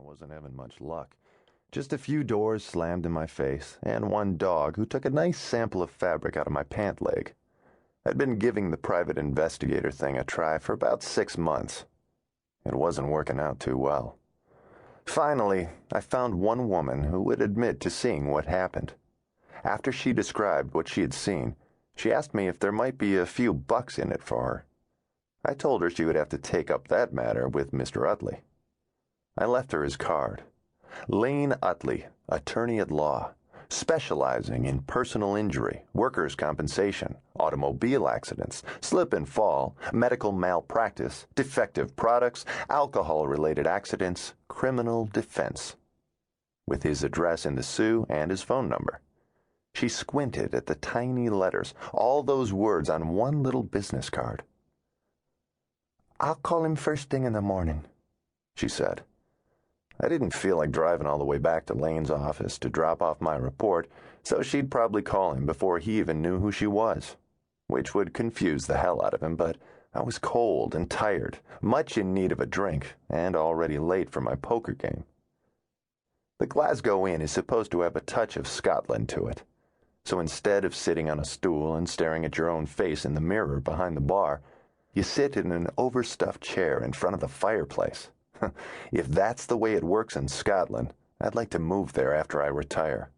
wasn't having much luck. Just a few doors slammed in my face, and one dog who took a nice sample of fabric out of my pant leg. I'd been giving the private investigator thing a try for about 6 months. It wasn't working out too well. Finally, I found one woman who would admit to seeing what happened. After she described what she had seen, she asked me if there might be a few bucks in it for her. I told her she would have to take up that matter with Mr. Utley. I left her his card. Lane Utley, attorney at law, specializing in personal injury, workers' compensation, automobile accidents, slip and fall, medical malpractice, defective products, alcohol-related accidents, criminal defense. With his address in the Sioux and his phone number. She squinted at the tiny letters, all those words on one little business card. "I'll call him first thing in the morning," she said. I didn't feel like driving all the way back to Lane's office to drop off my report, so she'd probably call him before he even knew who she was, which would confuse the hell out of him, but I was cold and tired, much in need of a drink, and already late for my poker game. The Glasgow Inn is supposed to have a touch of Scotland to it, so instead of sitting on a stool and staring at your own face in the mirror behind the bar, you sit in an overstuffed chair in front of the fireplace. If that's the way it works in Scotland, I'd like to move there after I retire.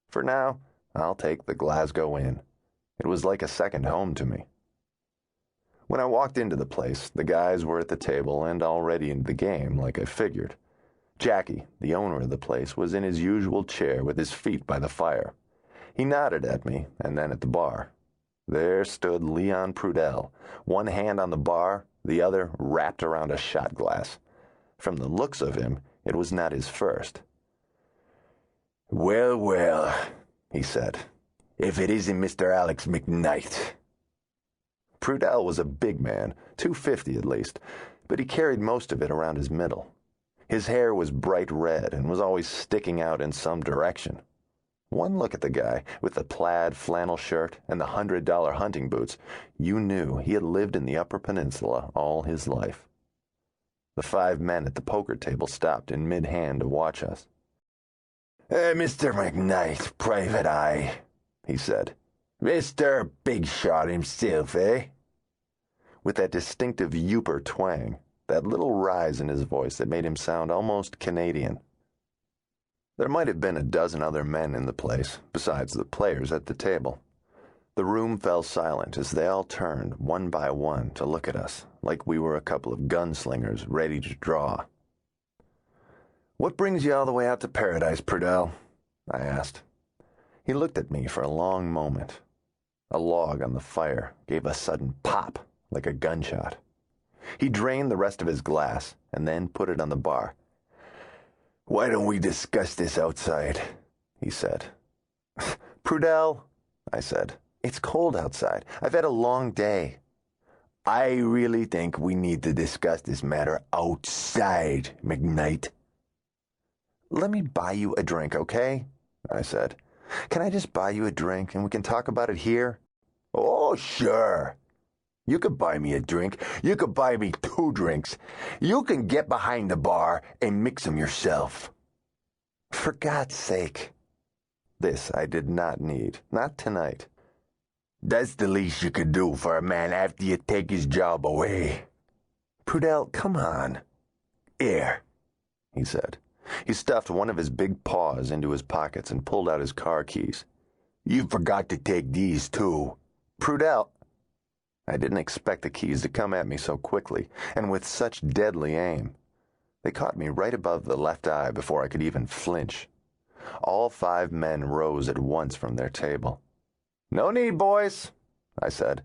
For now, I'll take the Glasgow Inn. It was like a second home to me. When I walked into the place, the guys were at the table and already into the game, like I figured. Jackie, the owner of the place, was in his usual chair with his feet by the fire. He nodded at me, and then at the bar. There stood Leon Prudell, one hand on the bar, the other wrapped around a shot glass. From the looks of him, it was not his first. "Well, well," he said, "if it isn't Mr. Alex McKnight." Prudell was a big man, 250 at least, but he carried most of it around his middle. His hair was bright red and was always sticking out in some direction. One look at the guy, with the plaid flannel shirt and the $100 hunting boots, you knew he had lived in the Upper Peninsula all his life. The 5 men at the poker table stopped in mid-hand to watch us. Mr. McKnight, private eye," he said. "Mr. Big Shot himself, eh?" With that distinctive Yooper twang, that little rise in his voice that made him sound almost Canadian. There might have been a dozen other men in the place, besides the players at the table. The room fell silent as they all turned, one by one, to look at us, like we were a couple of gunslingers ready to draw. "What brings you all the way out to Paradise, Prudell?" I asked. He looked at me for a long moment. A log on the fire gave a sudden pop, like a gunshot. He drained the rest of his glass, and then put it on the bar. "Why don't we discuss this outside?" he said. "Prudell," I said, "it's cold outside. I've had a long day." "I really think we need to discuss this matter outside, McKnight." "Let me buy you a drink, okay?" I said. "Can I just buy you a drink and we can talk about it here?" "Oh, sure. You could buy me a drink. You could buy me 2 drinks. You can get behind the bar and mix them yourself." "For God's sake." This I did not need. Not tonight. "That's the least you could do for a man after you take his job away." "Prudell, come on." "Here," he said. He stuffed one of his big paws into his pockets and pulled out his car keys. "You forgot to take these, too." "Prudell." I didn't expect the keys to come at me so quickly, and with such deadly aim. They caught me right above the left eye before I could even flinch. All 5 men rose at once from their table. "No need, boys," I said.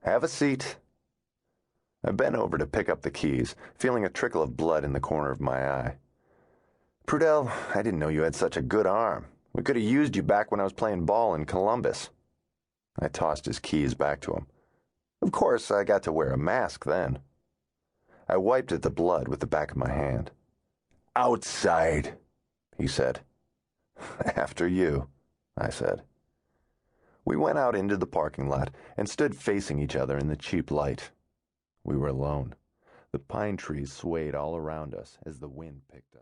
"Have a seat." I bent over to pick up the keys, feeling a trickle of blood in the corner of my eye. "Prudell, I didn't know you had such a good arm. We could have used you back when I was playing ball in Columbus." I tossed his keys back to him. Of course, I got to wear a mask then. I wiped at the blood with the back of my hand. "Outside," he said. "After you," I said. We went out into the parking lot and stood facing each other in the cheap light. We were alone. The pine trees swayed all around us as the wind picked up.